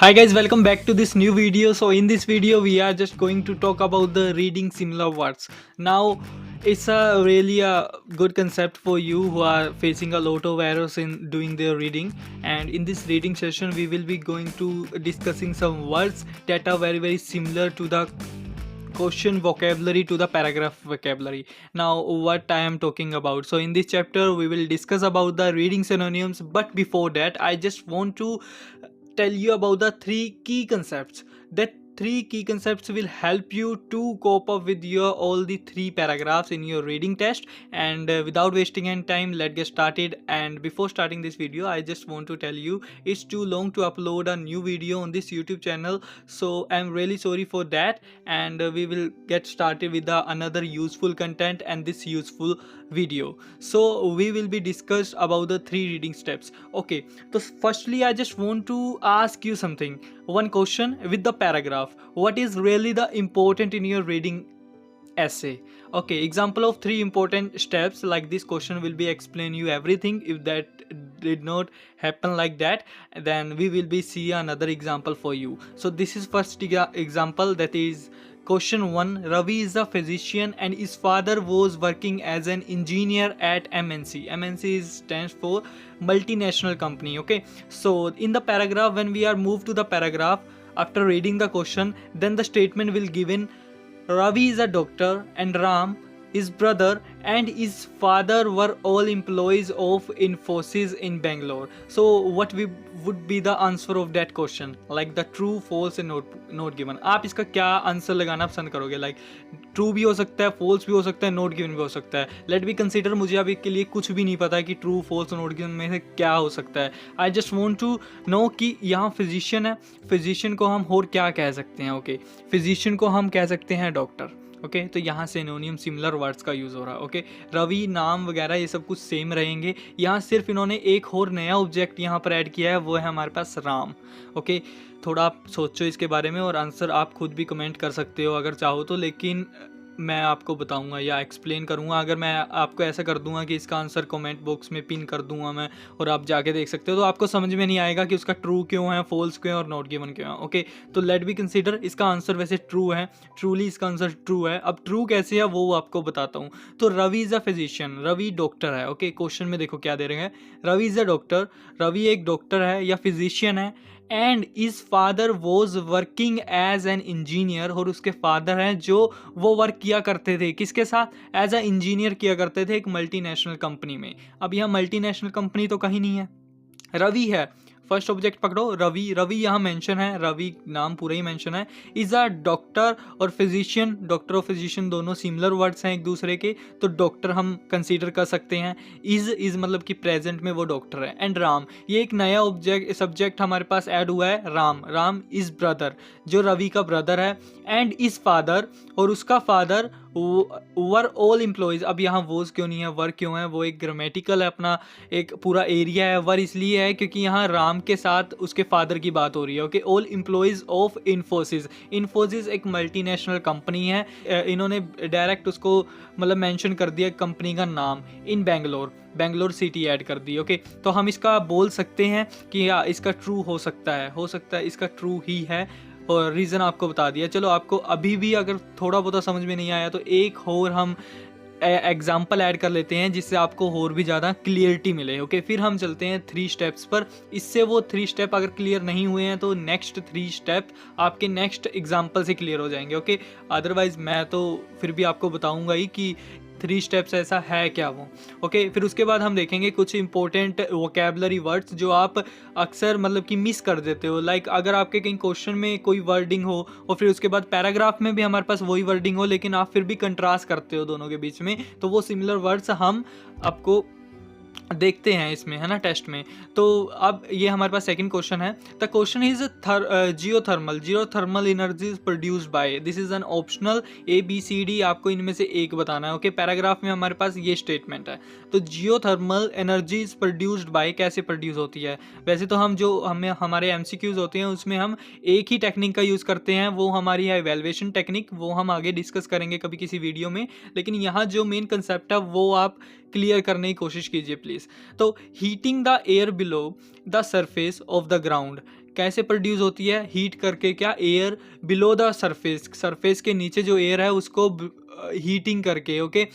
Hi guys, welcome back to this new video. So in this video we are just going to talk about the reading similar words. Now it's a really a good concept for you who are facing a lot of errors in doing their reading, and in this reading session we will be going to discussing some words that are very similar to the question vocabulary, to the paragraph vocabulary. Now what I am talking about, so in this chapter we will discuss about the reading synonyms, but before that I just want to tell you about the three key concepts. That three key concepts will help you to cope up with your all the three paragraphs in your reading test. And without wasting any time, let's get started. And before starting this video, I just want to tell you it's too long to upload a new video on this YouTube channel, so I'm really sorry for that. And we will get started with another useful content and this useful video. So we will be discussed about the three reading steps. Okay, so firstly I just want to ask you something, one question with the paragraph. What is really the important in your reading essay? Okay, example of three important steps. Like this question will be explain you everything. If that did not happen like that, then we will be see another example for you. So this is first example, that is question 1. Ravi is a physician and his father was working as an engineer at MNC. MNC stands for multinational company. Okay, so in the paragraph, when we are moved to the paragraph after reading the question, then the statement will given Ravi is a doctor and Ram, his brother, and his father were all employees of Infosys in Bangalore. So what would be the answer of that question? Like the true, false and not given. आप इसका क्या answer लगाना पसंद करोगे? Like true भी हो सकता है, फॉल्स भी हो सकता है, नोट गिवन भी हो सकता है. लेट बी कंसीडर, मुझे अभी के लिए कुछ भी नहीं पता है कि ट्रू, फॉल्स और नोट गिवन में से क्या हो सकता है. I just want to know कि यहाँ फिजिशियन है, फिजिशियन को हम और क्या कह सकते हैं. ओके, फिजिशियन को हम कह सकते हैं डॉक्टर. ओके, तो यहाँ सिनोनियम सिमिलर वर्ड्स का यूज़ हो रहा है. ओके, रवि, नाम वगैरह ये सब कुछ सेम रहेंगे. यहाँ सिर्फ इन्होंने एक और नया ऑब्जेक्ट यहाँ पर ऐड किया है, वो है हमारे पास राम. ओके, थोड़ा आप सोचो इसके बारे में और आंसर आप खुद भी कमेंट कर सकते हो अगर चाहो तो, लेकिन मैं आपको बताऊंगा या एक्सप्लेन करूंगा. अगर मैं आपको ऐसा कर दूंगा कि इसका आंसर कमेंट बॉक्स में पिन कर दूंगा मैं, और आप जाके देख सकते हो, तो आपको समझ में नहीं आएगा कि उसका ट्रू क्यों है, फॉल्स क्यों है और नॉट गिवन क्यों है. ओके, तो लेट बी कंसीडर इसका आंसर वैसे ट्रू है, ट्रूली इसका आंसर ट्रू है. अब ट्रू कैसे है वो आपको बताता हूँ. तो Ravi is a physician, Ravi doctor है. ओके, क्वेश्चन में देखो क्या दे रहे हैं, Ravi is a doctor, Ravi एक डॉक्टर है या फिजिशियन है, and his father was working as an engineer, और उसके फादर हैं जो वो वर्क किया करते थे किसके साथ, एज अ इंजीनियर किया करते थे एक मल्टीनेशनल कंपनी में. अब यहाँ मल्टीनेशनल कंपनी तो कहीं नहीं है, रवि है. फर्स्ट ऑब्जेक्ट पकड़ो, रवि. रवि यहाँ मेंशन है, रवि नाम पूरा ही मेंशन है. इज अ डॉक्टर और फिजिशियन, डॉक्टर और फिजिशियन दोनों सिमिलर वर्ड्स हैं एक दूसरे के, तो डॉक्टर हम कंसीडर कर सकते हैं. इज मतलब कि प्रेजेंट में वो डॉक्टर है. एंड राम, ये एक नया ऑब्जेक्ट सब्जेक्ट हमारे पास ऐड हुआ है, राम. राम इज ब्रदर, जो रवि का ब्रदर है. एंड इज फादर, और उसका फादर वर ऑल एम्प्लॉयज़. अब यहाँ वोज क्यों नहीं है, वर क्यों है, वो एक ग्रामेटिकल है, अपना एक पूरा एरिया है. वर इसलिए है क्योंकि यहाँ राम के साथ उसके फादर की बात हो रही है. Okay, all employees of Infosys. Infosys एक मल्टीनेशनल कंपनी है. इन्होंने डायरेक्ट उसको मतलब मेंशन कर दिया कंपनी का नाम, इन बेंगलोर, बेंगलोर सिटी ऐड कर दी. ओके, तो हम इसका बोल सकते हैं कि इसका ट्रू हो सकता है इसका ट्रू ही है, और रीज़न आपको बता दिया. चलो, आपको अभी भी अगर थोड़ा बहुत समझ में नहीं आया तो एक और हम एग्जाम्पल ऐड कर लेते हैं जिससे आपको और भी ज़्यादा क्लियरिटी मिले. ओके, फिर हम चलते हैं 3 स्टेप्स पर. इससे वो 3 स्टेप अगर क्लियर नहीं हुए हैं तो नेक्स्ट 3 स्टेप आपके नेक्स्ट एग्जाम्पल से क्लियर हो जाएंगे. ओके, अदरवाइज़ मैं तो फिर भी आपको बताऊंगा ही कि 3 स्टेप्स ऐसा है क्या वो. ओके, फिर उसके बाद हम देखेंगे कुछ इंपॉर्टेंट वोकेबलरी वर्ड्स जो आप अक्सर मतलब कि मिस कर देते हो. लाइक अगर आपके कहीं क्वेश्चन में कोई वर्डिंग हो और फिर उसके बाद पैराग्राफ में भी हमारे पास वही वर्डिंग हो, लेकिन आप फिर भी कंट्रास्ट करते हो दोनों के बीच में, तो वो सिमिलर वर्ड्स हम आपको देखते हैं इसमें, है ना, टेस्ट में. तो अब ये हमारे पास सेकंड क्वेश्चन है. The question is geothermal energy is produced by. This is an optional, ABCD आपको इनमें से एक बताना है. ओके, पैराग्राफ में हमारे पास ये स्टेटमेंट है. तो geothermal energy is produced by कैसे प्रोड्यूस होती है? वैसे तो हम जो हमारे MCQs होते हैं उसमें हम एक ही टेक्निक का यूज़ करते हैं, वो हमारी है इवैल्यूएशन टेक्निक, वो हम आगे डिस्कस करेंगे कभी किसी वीडियो में. लेकिन यहाँ जो मेन कंसेप्ट है वो आप क्लियर करने की कोशिश कीजिए प्लीज़. तो heating the air below the surface of the ground, कैसे प्रोड्यूस होती है? हीट करके, क्या, air below the surface, surface के नीचे जो एयर है उसको हीटिंग करके, ओके,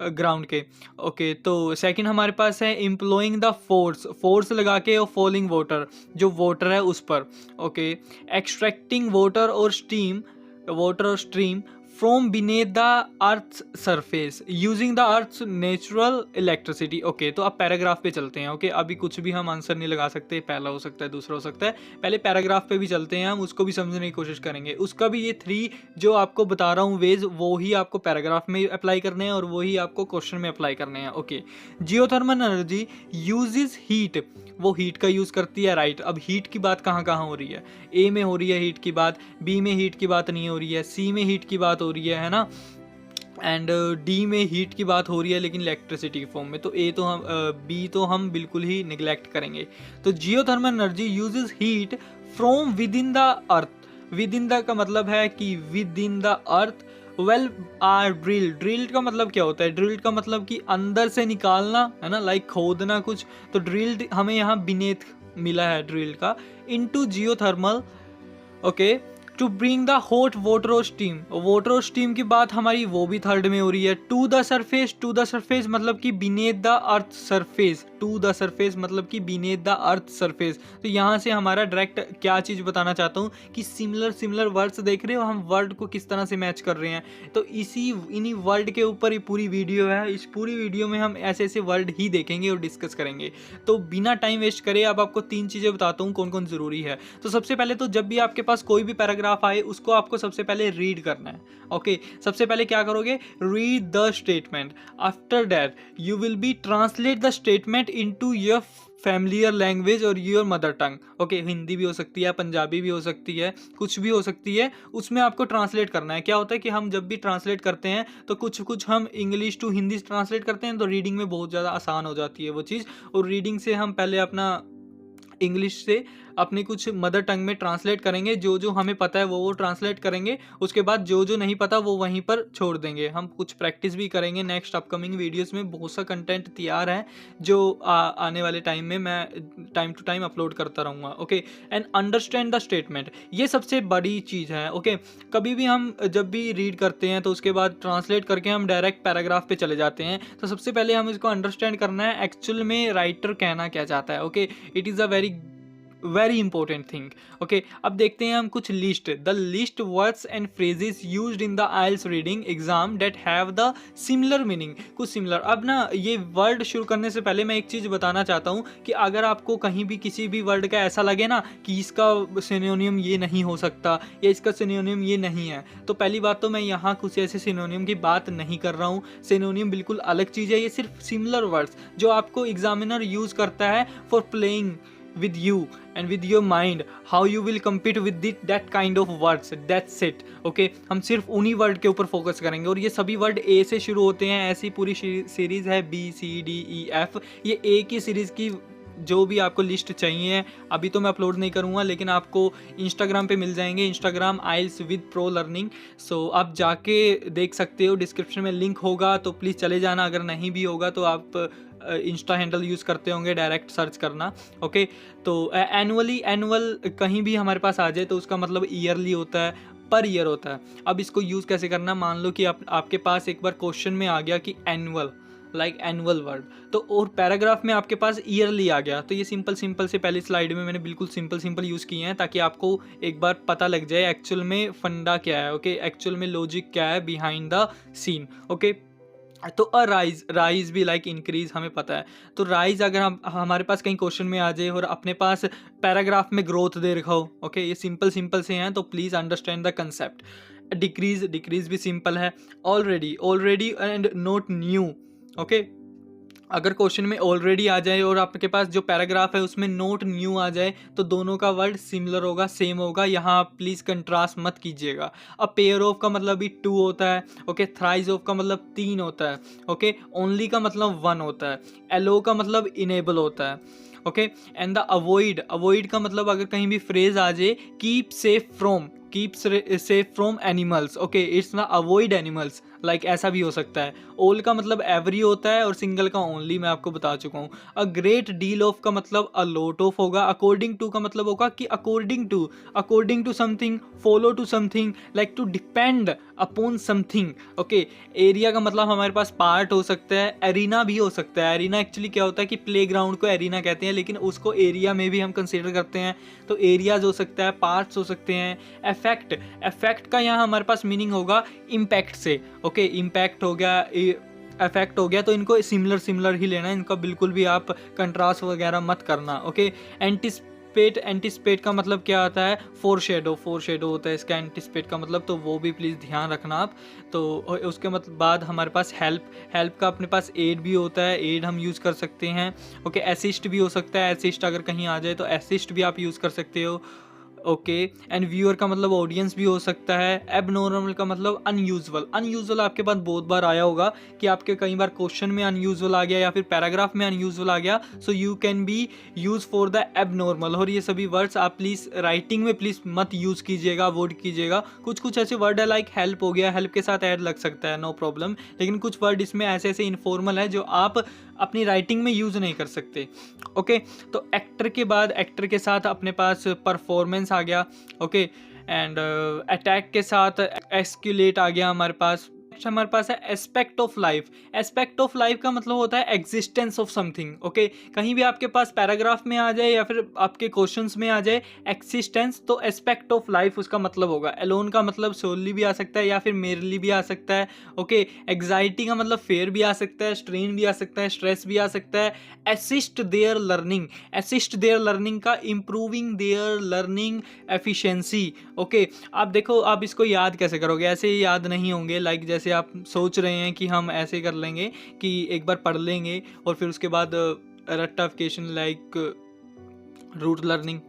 ग्राउंड के। ओके, तो सेकंड हमारे पास है एम्प्लॉइंग द फोर्स, फोर्स लगा के और फॉलिंग वाटर, जो वाटर है उस पर। ओके, एक्सट्रैक्टिंग वाटर और स्टीम, वाटर और stream from beneath the earth surface using the earth natural electricity. Okay, तो अब पैराग्राफ पे चलते हैं। ओके, अभी कुछ भी हम आंसर नहीं लगा सकते, पहला हो सकता है, दूसरा हो सकता है, पहले पैराग्राफ पे भी चलते हैं, हम उसको भी समझने की कोशिश करेंगे। उसका भी ये 3 जो आपको बता रहा हूँ वेज, वो ही आपको पैराग्राफ में अप्लाई करने हैं और वही आपको क्वेश्चन में अप्लाई करने हैं। Okay, geothermal energy uses heat, वो हीट का यूज़ करती है, राइट। अब हीट की बात कहाँ कहाँ हो रही है? ए में हो रही है हीट की बात, बी में हीट की बात नहीं हो रही है, सी में हीट की बात हो रही है ना, एंड डी में हीट की बात हो रही है लेकिन इलेक्ट्रिसिटी के फॉर्म में। तो ए तो हम बी तो हम बिल्कुल ही निगलेक्ट करेंगे। तो geothermal energy uses heat from within the earth, within the का मतलब है कि within the earth. Well are drilled, drilled का मतलब क्या होता है? ड्रिल्ड का मतलब कि अंदर से निकालना, है ना, लाइक खोदना कुछ। तो ड्रिल्ड हमें यहाँ बिनेथ मिला है ड्रिल्ड का, into geothermal, okay, to bring the hot water और स्टीम। वाटर और स्टीम की बात हमारी वो भी थर्ड में हो रही है। To the surface, to the surface मतलब कि beneath the earth surface, to the surface मतलब कि बीनेथ द अर्थ सरफेस। तो यहाँ से हमारा डायरेक्ट क्या चीज़ बताना चाहता हूँ कि सिमिलर सिमिलर वर्ड्स देख रहे हो, हम वर्ड को किस तरह से मैच कर रहे हैं। तो इन्हीं वर्ड के ऊपर ये पूरी वीडियो है। इस पूरी वीडियो में हम ऐसे ऐसे वर्ड ही देखेंगे और डिस्कस करेंगे। तो बिना टाइम वेस्ट करे अब आपको 3 चीज़ें बताता हूँ कौन कौन ज़रूरी है। तो सबसे पहले तो जब भी आपके पास कोई भी पैराग्राफ आए उसको आपको सबसे पहले रीड करना है। ओके, सबसे पहले क्या करोगे? Read the statement. After that you will be translate the statement into your familiar language और your mother tongue. Okay, Hindi भी हो सकती है, पंजाबी भी हो सकती है, कुछ भी हो सकती है, उसमें आपको ट्रांसलेट करना है। क्या होता है कि हम जब भी ट्रांसलेट करते हैं तो कुछ कुछ हम इंग्लिश टू हिंदी ट्रांसलेट करते हैं, तो रीडिंग में बहुत ज़्यादा आसान हो जाती है वो चीज़। और रीडिंग से हम पहले अपना इंग्लिश से अपनी कुछ मदर टंग में ट्रांसलेट करेंगे, जो जो हमें पता है वो ट्रांसलेट करेंगे, उसके बाद जो जो नहीं पता वो वहीं पर छोड़ देंगे। हम कुछ प्रैक्टिस भी करेंगे नेक्स्ट अपकमिंग वीडियोस में। बहुत सा कंटेंट तैयार है जो आने वाले टाइम में मैं टाइम टू टाइम अपलोड करता रहूँगा। Okay, and understand the statement, ये सबसे बड़ी चीज़ है। ओके, कभी भी हम जब भी रीड करते हैं तो उसके बाद ट्रांसलेट करके हम डायरेक्ट पैराग्राफ पे चले जाते हैं। तो सबसे पहले हम इसको अंडरस्टैंड करना है एक्चुअल में राइटर कहना क्या चाहता है। Okay, it is a very important thing. Okay, अब देखते हैं हम कुछ list, the list words and phrases used in the IELTS reading exam that have the similar meaning, कुछ सिमिलर। अब ना ये वर्ड शुरू करने से पहले मैं एक चीज़ बताना चाहता हूँ कि अगर आपको कहीं भी किसी भी वर्ड का ऐसा लगे ना कि इसका सिनोनियम ये नहीं हो सकता या इसका सिनोनियम ये नहीं है, तो पहली बात तो मैं यहाँ कुछ ऐसे सिनोनियम की बात नहीं कर रहा हूँ। सिनोनियम बिल्कुल अलग चीज़ है, ये सिर्फ सिमिलर वर्ड्स जो आपको एग्जामिनर यूज़ करता है for playing with you and with your mind, how you will compete with that kind of words, that's it. okay, हम सिर्फ उन्हीं वर्ड के ऊपर फोकस करेंगे और ये सभी वर्ड ए से शुरू होते हैं। ऐसी पूरी सीरीज है BCDEF, ये ए की सीरीज की जो भी आपको लिस्ट चाहिए अभी तो मैं अपलोड नहीं करूँगा, लेकिन आपको इंस्टाग्राम पे मिल जाएंगे, Instagram isles with pro learning. So आप जाके देख सकते हो, डिस्क्रिप्शन में लिंक होगा तो प्लीज़ चले जाना। अगर नहीं भी होगा तो आप इंस्टा हैंडल यूज़ करते होंगे, डायरेक्ट सर्च करना। ओके, तो एनुअल कहीं भी हमारे पास आ जाए तो उसका मतलब ईयरली होता है, पर ईयर होता है। अब इसको यूज़ कैसे करना, मान लो कि आपके पास एक बार क्वेश्चन में आ गया कि एनुअल, लाइक एनुअल वर्ड, तो और पैराग्राफ में आपके पास ईयरली आ गया, तो ये सिंपल से पहली स्लाइड में मैंने बिल्कुल सिंपल यूज़ किए हैं ताकि आपको एक बार पता लग जाए एक्चुअल में फंडा क्या है। ओके, एक्चुअल में लॉजिक क्या है बिहाइंड द सीन। ओके, तो अ राइज भी लाइक इंक्रीज हमें पता है। तो राइज अगर हम हमारे पास कहीं क्वेश्चन में आ जाए और अपने पास पैराग्राफ में ग्रोथ दे रखा हो, ओके, ये सिंपल से हैं, तो please understand the concept. Decrease भी सिंपल है। Already and not new. Okay, अगर क्वेश्चन में ऑलरेडी आ जाए और आपके पास जो पैराग्राफ है उसमें नोट न्यू आ जाए तो दोनों का वर्ड सिमिलर होगा, सेम होगा। यहाँ आप प्लीज़ कंट्रास्ट मत कीजिएगा। अब पेयर ऑफ का मतलब भी 2 होता है। ओके, थ्राइज ऑफ का मतलब 3 होता है। ओके, ओनली का मतलब 1 होता है। एलो का मतलब इनेबल होता है। ओके, एंड द अवॉइड का मतलब अगर कहीं भी फ्रेज आ जाए keep safe from animals, okay, it's ना अवॉइड एनिमल्स, लाइक ऐसा भी हो सकता है। ऑल का मतलब एवरी होता है और सिंगल का ओनली मैं आपको बता चुका हूँ। अ ग्रेट डील ऑफ का मतलब अ लॉट ऑफ होगा। अकॉर्डिंग टू का मतलब होगा कि according to something, follow to something, like to depend upon something. Okay, area का मतलब हमारे पास पार्ट हो सकता है, एरिना भी हो सकता है। एरिना एक्चुअली क्या होता है कि प्लेग्राउंड को एरिना कहते हैं, लेकिन उसको एरिया में भी हम कंसीडर करते हैं। तो एरियाज हो सकता है, पार्ट्स हो सकते हैं। इफेक्ट का यहाँ हमारे पास मीनिंग होगा इम्पैक्ट से। ओके, इम्पैक्ट हो गया, इफेक्ट हो गया, तो इनको सिमिलर ही लेना है, इनका बिल्कुल भी आप कंट्रास्ट वगैरह मत करना। ओके, एंटिसिपेट का मतलब क्या आता है? फोर शेडो होता है इसका एंटिसिपेट का मतलब, तो वो भी प्लीज़ ध्यान रखना आप। तो उसके मतलब बाद हमारे पास हेल्प का अपने पास एड भी होता है, एड हम यूज़ कर सकते हैं। ओके, असिस्ट भी हो सकता है, असिस्ट अगर कहीं आ जाए तो असिस्ट भी आप यूज़ कर सकते हो। ओके, एंड व्यूअर का मतलब ऑडियंस भी हो सकता है। एबनॉर्मल का मतलब अनयूजुअल आपके पास बहुत बार आया होगा कि आपके कई बार क्वेश्चन में अनयूजुअल आ गया या फिर पैराग्राफ में अनयूजुअल आ गया, so you can be use for the abnormal. और ये सभी वर्ड्स आप प्लीज़ राइटिंग में प्लीज़ मत यूज़ कीजिएगा, अवॉइड कीजिएगा। कुछ ऐसे वर्ड है लाइक हेल्प हो गया, हेल्प के साथ ऐड लग सकता है, नो प्रॉब्लम, लेकिन कुछ वर्ड इसमें ऐसे इनफॉर्मल है जो आप अपनी राइटिंग में यूज़ नहीं कर सकते। ओके, तो एक्टर के बाद एक्टर के साथ अपने पास परफॉर्मेंस आ गया। ओके, एंड अटैक के साथ एस्क्यूलेट आ गया हमारे पास। हमारे पास है एस्पेक्ट ऑफ लाइफ का मतलब होता है एग्जिस्टेंस ऑफ समथिंग। ओके, कहीं भी आपके पास पैराग्राफ में आ जाए या फिर आपके क्वेश्चंस में आ जाए एक्सिस्टेंस, तो एस्पेक्ट ऑफ लाइफ उसका मतलब होगा। अलोन का मतलब सोली भी आ सकता है या फिर मेरली भी आ सकता है। ओके, एग्जाइटी का मतलब फेयर भी आ सकता है, स्ट्रेन भी आ सकता है, स्ट्रेस भी आ सकता है। असिस्ट देयर लर्निंग का improving there learning efficiency. Okay, आप देखो, आप इसको याद कैसे करोगे? ऐसे ही याद नहीं होंगे, लाइक जैसे आप सोच रहे हैं कि हम ऐसे कर लेंगे कि एक बार पढ़ लेंगे और फिर उसके बाद रट्टाफिकेशन लाइक रूट लर्निंग,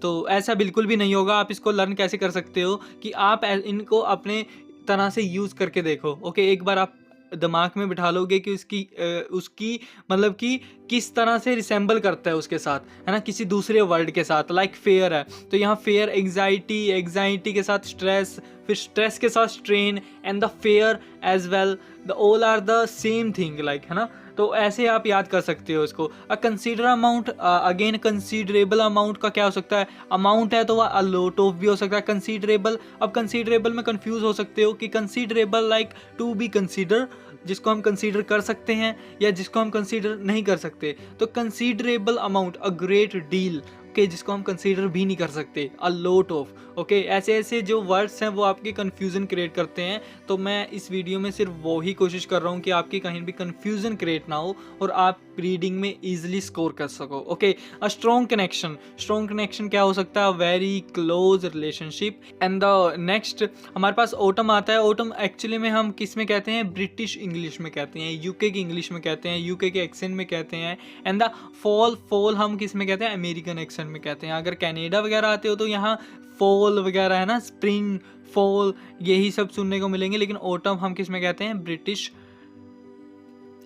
तो ऐसा बिल्कुल भी नहीं होगा। आप इसको लर्न कैसे कर सकते हो कि आप इनको अपने तरह से यूज़ करके देखो। ओके, एक बार आप दिमाग में बिठा लोगे कि उसकी मतलब कि किस तरह से रिसेंबल करता है उसके साथ, है ना, किसी दूसरे वर्ड के साथ। लाइक फेयर है तो यहाँ फेयर, एग्जाइटी के साथ स्ट्रेस, फिर स्ट्रेस के साथ strain, and the fair as well, the all are the same thing, like, है ना। तो ऐसे आप याद कर सकते हो इसको। A consider amount, again considerable amount का क्या हो सकता है? अमाउंट है तो वह अ लॉट ऑफ भी हो सकता है। कंसीडरेबल, अब कंसीडरेबल में कंफ्यूज हो सकते हो कि considerable like to be consider, जिसको हम कंसीडर कर सकते हैं या जिसको हम कंसीडर नहीं कर सकते। तो considerable amount, a great deal, okay, जिसको हम कंसीडर भी नहीं कर सकते, अ लॉट ऑफ। ओके, ऐसे जो वर्ड्स हैं वो आपकी कन्फ्यूज़न क्रिएट करते हैं। तो मैं इस वीडियो में सिर्फ वो ही कोशिश कर रहा हूँ कि आपकी कहीं भी कन्फ्यूज़न क्रिएट ना हो और आप रीडिंग में ईजिली स्कोर कर सको। ओके, अ स्ट्रॉन्ग कनेक्शन क्या हो सकता है? Very close relationship. And the next हमारे पास ऑटम आता है। ऑटम एक्चुअली में हम किस में कहते हैं? ब्रिटिश इंग्लिश में कहते हैं, यूके की इंग्लिश में कहते हैं, यूके के एक्सेंट में कहते हैं। एंड द फॉल हम किस में कहते हैं? अमेरिकन एक्सेंट में कहते हैं। अगर कनाडा वगैरह आते हो तो यहाँ फॉल वगैरह, है ना, स्प्रिंग, फॉल, यही सब सुनने को मिलेंगे। लेकिन ऑटम हम किस में कहते हैं? ब्रिटिश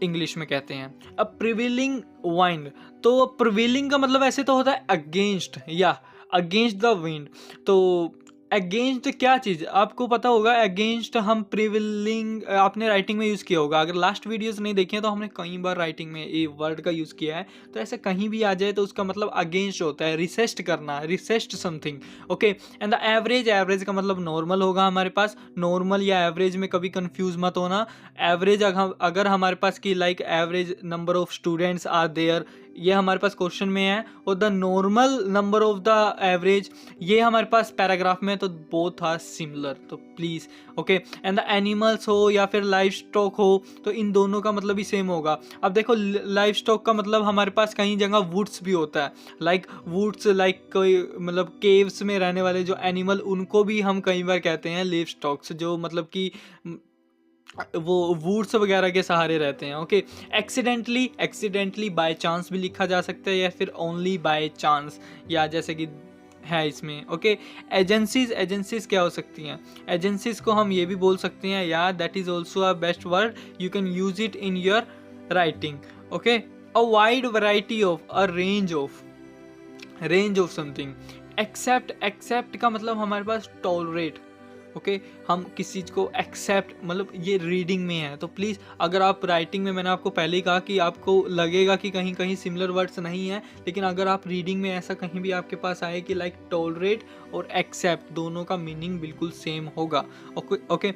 इंग्लिश में कहते हैं। अब प्रिविलिंग वाइंड, तो प्रिविलिंग का मतलब ऐसे तो होता है अगेंस्ट या अगेंस्ट द विंड। तो अगेंस्ट क्या चीज़ आपको पता होगा? अगेंस्ट हम प्रिविलिंग आपने राइटिंग में यूज़ किया होगा। अगर लास्ट वीडियोस नहीं देखी हैं तो हमने कई बार राइटिंग में ये वर्ड का यूज़ किया है। तो ऐसे कहीं भी आ जाए तो उसका मतलब अगेंस्ट होता है, रिसेस्ट करना, resist something. Okay, and the average का मतलब नॉर्मल होगा हमारे पास। नॉर्मल या एवरेज में कभी कंफ्यूज मत होना। एवरेज अगर हमारे पास की like average number of students are there, ये हमारे पास क्वेश्चन में है, और the normal number of the average ये हमारे पास पैराग्राफ में है, तो बोथ आर सिमिलर, तो please. Okay, and the animals हो या फिर लाइफ स्टॉक हो तो इन दोनों का मतलब भी सेम होगा। अब देखो, लाइफ स्टॉक का मतलब हमारे पास कई जगह वुड्स भी होता है, लाइक वुड्स, लाइक कोई मतलब केव्स में रहने वाले जो एनिमल, उनको भी हम कई बार कहते हैं लाइफ स्टॉक्स, जो मतलब कि वो वुड्स वगैरह के सहारे रहते हैं। ओके, एक्सीडेंटली बाय चांस भी लिखा जा सकता है या फिर ओनली बाय चांस, या जैसे कि है इसमें। ओके, एजेंसीज क्या हो सकती हैं? एजेंसीज को हम ये भी बोल सकते हैं, या that is also a best word, you can use it in your writing. Okay, a wide variety of, a range of something. Except का मतलब हमारे पास टॉलरेट, ओके हम किसी चीज़ को एक्सेप्ट, मतलब ये रीडिंग में है। तो प्लीज़ अगर आप राइटिंग में, मैंने आपको पहले ही कहा कि आपको लगेगा कि कहीं कहीं सिमिलर वर्ड्स नहीं है, लेकिन अगर आप रीडिंग में ऐसा कहीं भी आपके पास आए कि लाइक टॉलरेट और एक्सेप्ट, दोनों का मीनिंग बिल्कुल सेम होगा। Okay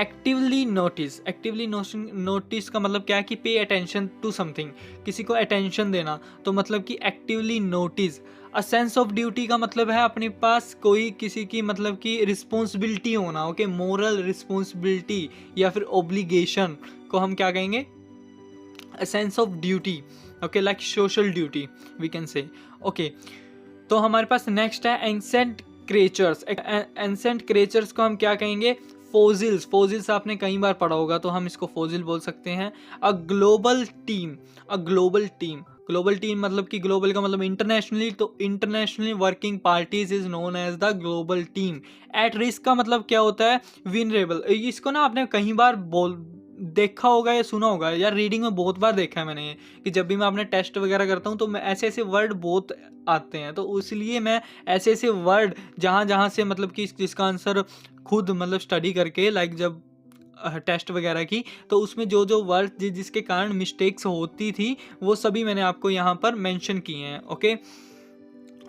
actively notice, actively notice का मतलब क्या है कि पे अटेंशन टू समथिंग, किसी को अटेंशन देना। तो मतलब कि actively notice. A sense of duty का मतलब है अपने पास कोई किसी की मतलब कि रिस्पॉन्सिबिलिटी होना। ओके मोरल रिस्पॉन्सिबिलिटी या फिर ओब्लिगेशन को हम क्या कहेंगे, a sense of duty. Okay like social duty we can say. Okay तो हमारे पास नेक्स्ट है एंसेंट क्रिएचर्स। एंसेंट क्रिएचर्स को हम क्या कहेंगे, फोजिल्स। फोजिल्स आपने कई बार पढ़ा होगा, तो हम इसको फोजिल बोल सकते हैं। A global team, a global team, global team मतलब कि ग्लोबल का मतलब इंटरनेशनली, तो internationally working parties is known as the global team. At risk का मतलब क्या होता है, विनरेबल। इसको ना आपने कई बार देखा होगा या सुना होगा यार, रीडिंग में बहुत बार देखा है मैंने ये, कि जब भी मैं अपने टेस्ट वगैरह करता हूँ तो मैं ऐसे ऐसे वर्ड बहुत आते हैं, तो इसलिए मैं ऐसे ऐसे वर्ड जहाँ जहाँ से मतलब कि जिसका आंसर खुद मतलब स्टडी करके, लाइक जब टेस्ट वगैरह की, तो उसमें जो जो वर्ड जिसके कारण मिस्टेक्स होती थी वो सभी मैंने आपको यहाँ पर मेंशन किए हैं। ओके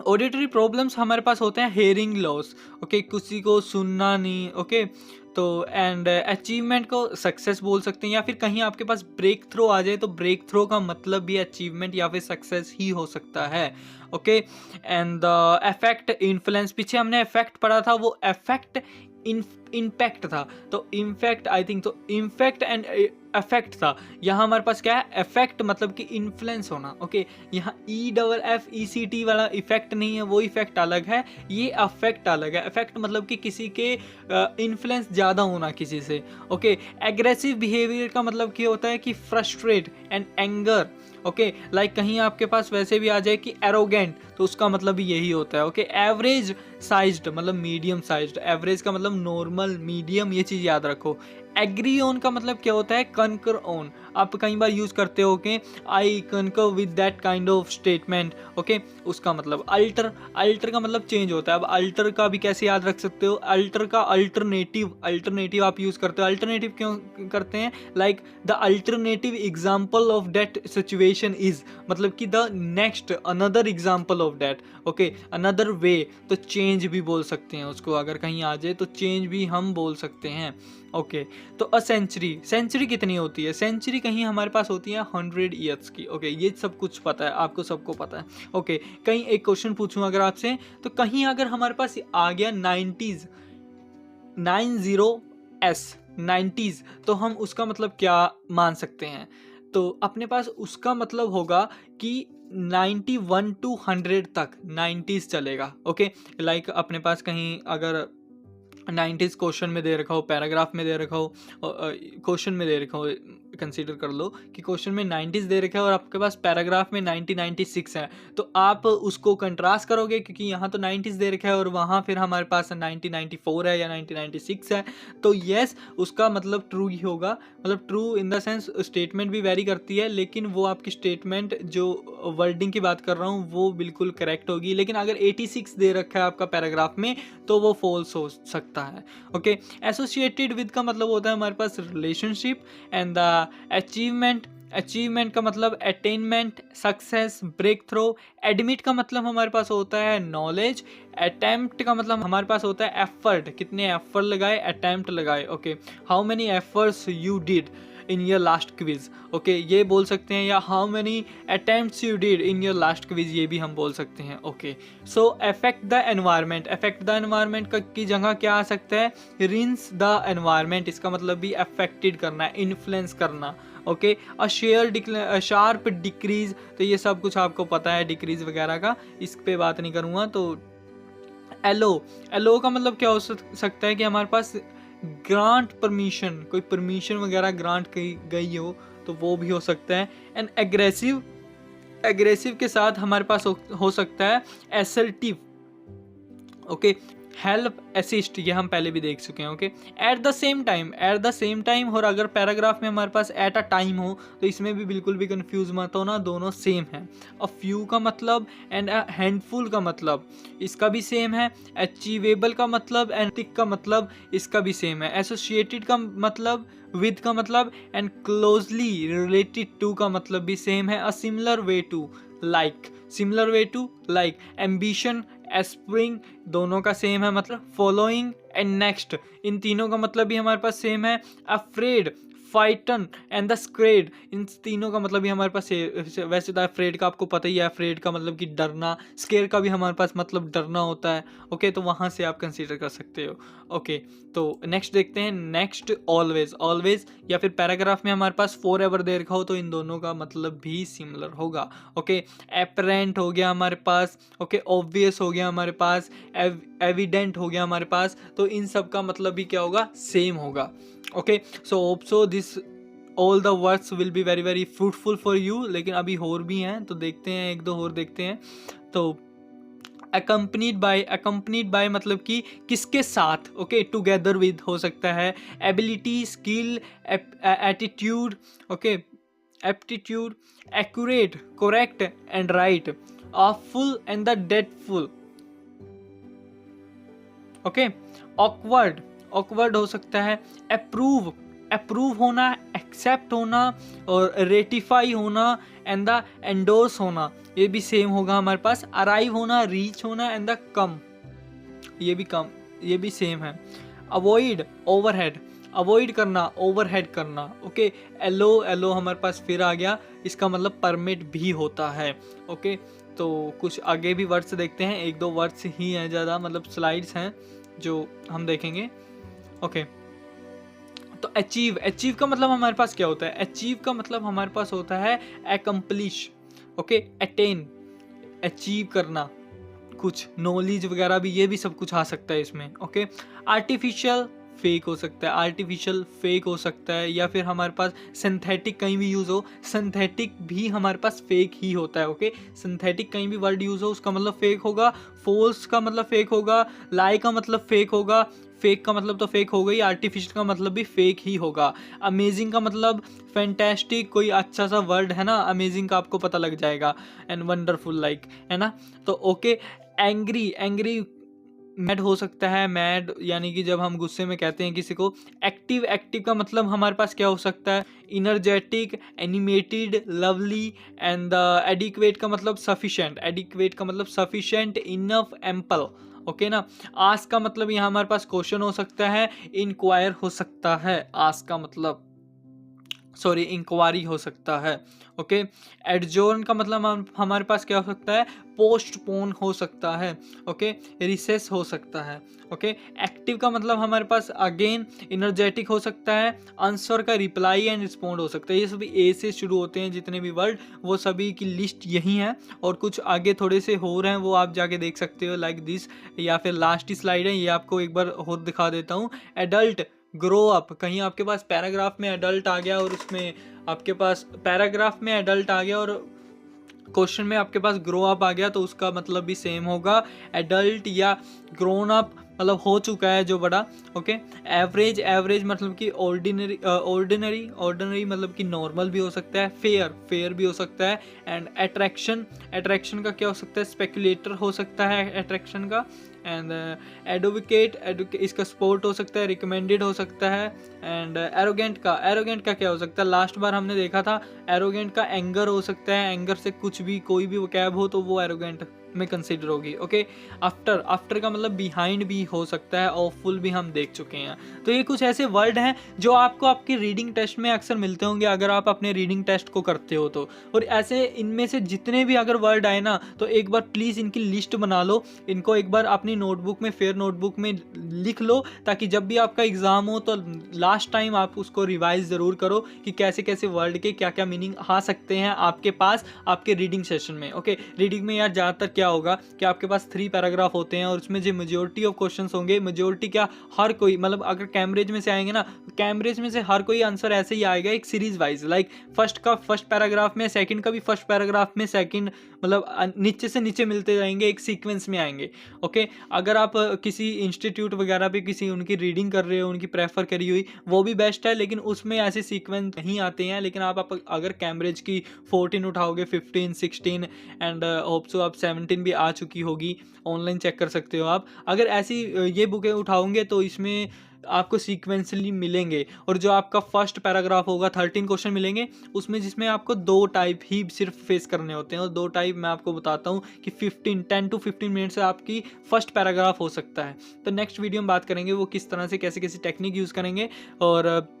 ऑडिटरी प्रॉब्लम्स हमारे पास होते हैं हेयरिंग लॉस। ओके किसी को सुनना नहीं। ओके तो एंड अचीवमेंट को सक्सेस बोल सकते हैं, या फिर कहीं आपके पास ब्रेक थ्रो आ जाए तो ब्रेक थ्रो का मतलब भी अचीवमेंट या फिर सक्सेस ही हो सकता है। Okay and the effect influence, पीछे हमने इफेक्ट पढ़ा था, वो इफेक्ट इम्पैक्ट था, तो इम्पैक्ट आई थिंक, तो इम्पैक्ट एंड इफेक्ट था। यहाँ हमारे पास क्या है, इफेक्ट मतलब कि इन्फ्लुएंस होना। ओके यहाँ EFFECT वाला इफेक्ट नहीं है, वो इफेक्ट अलग है, ये अफेक्ट अलग है। इफेक्ट मतलब कि किसी के इन्फ्लुएंस ज़्यादा होना किसी से। ओके एग्रेसिव बिहेवियर का मतलब क्या होता है कि frustrate and anger. Okay like कहीं आपके पास वैसे भी आ जाए कि एरोगेंट, तो उसका मतलब भी यही होता है। ओके एवरेज साइज्ड मतलब मीडियम साइज्ड, एवरेज का मतलब नॉर्मल, मीडियम, ये चीज़ याद रखो। एग्री ऑन का मतलब क्या होता है, कनकर ऑन। आप कई बार यूज करते हो कि I concur with that kind of statement. Okay उसका मतलब अल्टर, अल्टर का मतलब चेंज होता है। अब अल्टर का भी कैसे याद रख सकते हो, अल्टर का अल्टरनेटिव, अल्टरनेटिव आप यूज करते हो। अल्टरनेटिव क्यों करते हैं, like the alternative example of that situation is, मतलब कि the next another example of that. Okay another way, तो चेंज भी बोल सकते हैं उसको, अगर कहीं आ जाए तो चेंज भी हम बोल सकते हैं। ओके तो अ सेंचुरी, सेंचुरी कितनी होती है, सेंचुरी कहीं हमारे पास होती है 100 ईयर्स की। ओके ये सब कुछ पता है आपको, सबको पता है। ओके कहीं एक क्वेश्चन पूछूं अगर आपसे, तो कहीं अगर हमारे पास आ गया 90s, 90s 90s, तो हम उसका मतलब क्या मान सकते हैं, तो अपने पास उसका मतलब होगा कि 91 to 100 तक 90s चलेगा। ओके लाइक अपने पास कहीं अगर 90s क्वेश्चन में दे रखा हो, पैराग्राफ में दे रखा हो, क्वेश्चन में दे रखा हो, कंसीडर कर लो कि क्वेश्चन में 90s दे रखा है और आपके पास पैराग्राफ में 1996 है, तो आप उसको कंट्रास्ट करोगे क्योंकि यहाँ तो 90s दे रखा है और वहाँ फिर हमारे पास 1994 है या 1996 है, तो यस उसका मतलब ट्रू ही होगा। मतलब true in the sense statement भी वेरी करती है, लेकिन वो आपकी स्टेटमेंट जो वर्डिंग की बात कर रहा हूँ वो बिल्कुल करेक्ट होगी। लेकिन अगर 86 दे रखा है आपका पैराग्राफ में तो वो फॉल्स हो सकता है। ओके एसोसिएटेड विद का मतलब होता है हमारे पास relationship and the achievement, achievement का मतलब attainment, success, breakthrough. Admit का मतलब हमारे पास होता है नॉलेज। अटेम्प्ट का मतलब हमारे पास होता है एफर्ट, कितने एफर्ट लगाए, अटेम्प्ट लगाए। Okay how many efforts you did in your last quiz. Okay ये बोल सकते हैं, या how many attempts you did in your last quiz, ये भी हम बोल सकते हैं। Okay so affect the environment, affect the environment की जगह क्या आ सकता है, रिंस द एनवायरनमेंट, इसका मतलब भी अफेक्टेड करना, इन्फ्लुएंस करना। Okay a share sharp decrease, तो ये सब कुछ आपको पता है डिक्रीज वगैरह का, इस पे बात नहीं करूँगा। तो एलो, एलो का मतलब क्या हो सकता है कि हमारे पास ग्रांट परमिशन, कोई परमिशन वगैरह ग्रांट की गई हो तो वो भी हो सकता है। एंड एग्रेसिव, एग्रेसिव के साथ हमारे पास हो सकता है एसर्टिव। ओके हेल्प, असिस्ट, ये हम पहले भी देख चुके हैं। Okay, at the same time, और अगर पैराग्राफ में हमारे पास एट अ टाइम हो तो इसमें भी बिल्कुल भी कंफ्यूज मत होना, दोनों सेम है। अ फ्यू का मतलब एंड अ हैंडफुल का मतलब इसका भी सेम है। अचीवेबल का मतलब एंड टिक का मतलब इसका भी सेम है। एसोसिएटेड का मतलब, विद का मतलब, एंड क्लोजली रिलेटेड टू का मतलब भी सेम है। A similar way to, like, ambition, aspiring, दोनों का सेम है मतलब। फॉलोइंग एंड नेक्स्ट, इन तीनों का मतलब भी हमारे पास सेम है। अफ्रेड, फाइटन एंड द स्क्रेड, इन तीनों का मतलब भी हमारे पास वैसे तो अफ्रेड का आपको पता ही है, अफ्रेड का मतलब कि डरना, स्केयर का भी हमारे पास मतलब डरना होता है। ओके, तो वहाँ से आप कंसीडर कर सकते हो। ओके, तो नेक्स्ट देखते हैं। नेक्स्ट ऑलवेज या फिर पैराग्राफ में हमारे पास फॉर एवर दे रखा हो तो इन दोनों का मतलब भी सिमिलर होगा। ओके, एपरेंट हो गया हमारे पास, ओके, ऑब्वियस हो गया हमारे पास, एविडेंट हो गया हमारे पास, तो इन सब का मतलब भी क्या होगा, सेम होगा। Okay, so hope so this all the words will be very very fruitful for you. लेकिन अभी और भी हैं तो देखते हैं, एक दो और देखते हैं। तो अकम्पनीड बाय मतलब कि किसके साथ, ओके, टुगेदर विद हो सकता है। Ability, skill, attitude, okay, aptitude, accurate, correct and right, full and the dreadful. Okay, awkward हो सकता है। अप्रूव होना, एक्सेप्ट होना, और रेटिफाई होना, एंड द एंडोर्स होना, ये भी सेम होगा हमारे पास। अराइव होना, रीच होना, एंड द कम, ये भी सेम है। अवॉइड, अवॉइड करना, ओवरहेड करना। ओके, एलो हमारे पास फिर आ गया, इसका मतलब परमिट भी होता है। ओके, तो कुछ आगे भी वर्ड्स देखते हैं, एक दो वर्ड्स ही हैं ज़्यादा, मतलब स्लाइड्स हैं जो हम देखेंगे। ओके, तो अचीव का मतलब हमारे पास क्या होता है? अचीव का मतलब हमारे पास होता है एकम्प्लिश, ओके, अटेन, अचीव करना कुछ, नॉलेज वगैरह भी, ये भी सब कुछ आ सकता है इसमें। ओके, आर्टिफिशियल फेक हो सकता है, या फिर हमारे पास सिंथेटिक कहीं भी यूज़ हो, सिंथेटिक भी हमारे पास फेक ही होता है। ओके, सिंथेटिक कहीं भी वर्ड यूज़ हो उसका मतलब फेक होगा, फोल्स का मतलब फेक होगा, लाई का मतलब फेक होगा, फेक का मतलब तो फेक हो गई, आर्टिफिशियल का मतलब भी फेक ही होगा। अमेजिंग का मतलब फैंटास्टिक, कोई अच्छा सा वर्ड है ना, अमेजिंग का आपको पता लग जाएगा, एंड वंडरफुल लाइक, है ना। तो ओके, एंग्री मैड हो सकता है, मैड यानी कि जब हम गुस्से में कहते हैं किसी को। एक्टिव का मतलब हमारे पास क्या हो सकता है? Energetic, animated, lovely, and the adequate का मतलब सफिशिएंट, इनफ, एम्पल। ओके ना। आस्क का मतलब यहाँ हमारे पास क्वेश्चन हो सकता है, इंक्वायर हो सकता है, आस्क का मतलब इंक्वायरी हो सकता है। ओके, एडजोर्न का मतलब हमारे पास क्या हो सकता है? पोस्टपोन हो सकता है। ओके, रिसेस हो सकता है। ओके, एक्टिव का मतलब हमारे पास अगेन इनर्जेटिक हो सकता है। आंसर का रिप्लाई एंड रिस्पॉन्ड हो सकता है। ये सभी ए से शुरू होते हैं जितने भी वर्ड, वो सभी की लिस्ट यही है, और कुछ आगे थोड़े से हो रहे हैं वो आप जाके देख सकते हो, लाइक दिस, या फिर लास्ट स्लाइड है, ये आपको एक बार और दिखा देता हूँ। एडल्ट, ग्रो अप, कहीं आपके पास पैराग्राफ में एडल्ट आ गया और उसमें आपके पास पैराग्राफ में एडल्ट आ गया और क्वेश्चन में आपके पास ग्रो अप आ गया, तो उसका मतलब भी सेम होगा। एडल्ट या ग्रोन अप मतलब हो चुका है जो बड़ा। ओके, एवरेज मतलब कि ऑर्डिनरी मतलब कि नॉर्मल भी हो सकता है। फेयर भी हो सकता है। एंड अट्रैक्शन का क्या हो सकता है? स्पेकुलेटर हो सकता है अट्रैक्शन का। एंड एडवोकेट इसका सपोर्ट हो सकता है, रिकमेंडेड हो सकता है। एंड एरोगेंट का क्या हो सकता है? लास्ट बार हमने देखा था एरोगेंट का एंगर हो सकता है, एंगर से कुछ भी कोई भी वोकैब हो तो वो एरोगेंट में कंसीडर होगी। ओके, आफ्टर का मतलब बिहाइंड भी हो सकता है, ऑफुल भी हम देख चुके हैं। तो ये कुछ ऐसे वर्ड हैं जो आपको आपके रीडिंग टेस्ट में अक्सर मिलते होंगे अगर आप अपने रीडिंग टेस्ट को करते हो तो। और ऐसे इनमें से जितने भी अगर वर्ड आए ना, तो एक बार प्लीज़ इनकी लिस्ट बना लो, इनको एक बार अपनी नोटबुक में, फेयर नोटबुक में लिख लो, ताकि जब भी आपका एग्ज़ाम हो तो लास्ट टाइम आप उसको रिवाइज ज़रूर करो कि कैसे कैसे वर्ड के क्या क्या मीनिंग आ सकते हैं आपके पास आपके रीडिंग सेशन में। ओके, रीडिंग में यार ज़्यादातर क्या होगा कि आपके पास 3 पैराग्राफ होते हैं और उसमें जो मेजोरिटी ऑफ क्वेश्चंस होंगे, मेजोरिटी क्या, हर कोई, मतलब अगर कैम्ब्रिज में से आएंगे ना, कैम्ब्रिज में से हर कोई आंसर ऐसे ही आएगा एक सीरीज वाइज, लाइक फर्स्ट का फर्स्ट पैराग्राफ में, सेकंड का भी फर्स्ट पैराग्राफ में सेकंड, मतलब नीचे से नीचे मिलते जाएंगे, एक सीक्वेंस में आएंगे। ओके, अगर आप किसी इंस्टीट्यूट वगैरह पे किसी उनकी रीडिंग कर रहे हो, उनकी प्रेफर करी हुई, वो भी बेस्ट है, लेकिन उसमें ऐसे सीक्वेंस नहीं आते हैं। लेकिन आप अगर कैम्ब्रिज की 14 उठाओगे, 15, 16 एंड होप सो आप 17 भी आ चुकी होगी, ऑनलाइन चेक कर सकते हो आप। अगर ऐसी ये बुकें उठाओगे तो इसमें आपको सीक्वेंसली मिलेंगे, और जो आपका फर्स्ट पैराग्राफ होगा 13 क्वेश्चन मिलेंगे उसमें, जिसमें आपको 2 टाइप ही सिर्फ फेस करने होते हैं, और 2 टाइप मैं आपको बताता हूँ कि 10 to 15 मिनट से आपकी फर्स्ट पैराग्राफ हो सकता है। तो नेक्स्ट वीडियो में बात करेंगे वो किस तरह से कैसे कैसे टेक्निक यूज़ करेंगे। और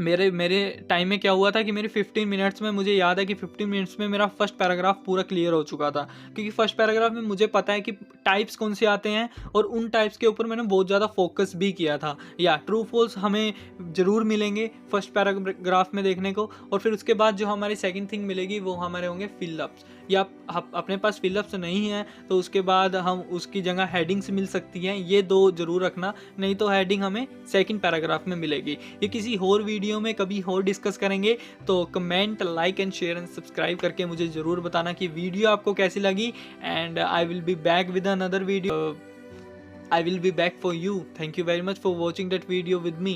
मेरे टाइम में क्या हुआ था कि मेरे 15 मिनट्स में, मुझे याद है कि 15 मिनट्स में मेरा फर्स्ट पैराग्राफ पूरा क्लियर हो चुका था, क्योंकि फर्स्ट पैराग्राफ में मुझे पता है कि टाइप्स कौन से आते हैं, और उन टाइप्स के ऊपर मैंने बहुत ज़्यादा फोकस भी किया था। या ट्रू फॉल्स हमें ज़रूर मिलेंगे फर्स्ट पैराग्राफ में देखने को, और फिर उसके बाद जो हमारी सेकंड थिंग मिलेगी वो हमारे होंगे फिलअप्स, या अपने पास फिलअप्स नहीं है तो उसके बाद हम उसकी जगह हेडिंग्स मिल सकती हैं, ये 2 जरूर रखना, नहीं तो हेडिंग हमें सेकंड पैराग्राफ में मिलेगी। ये किसी और वीडियो में कभी और डिस्कस करेंगे, तो comment, like and share and subscribe करके मुझे ज़रूर बताना कि वीडियो आपको कैसी लगी। And I will be back with another video, I will be back for you. Thank you very much for watching that video with me.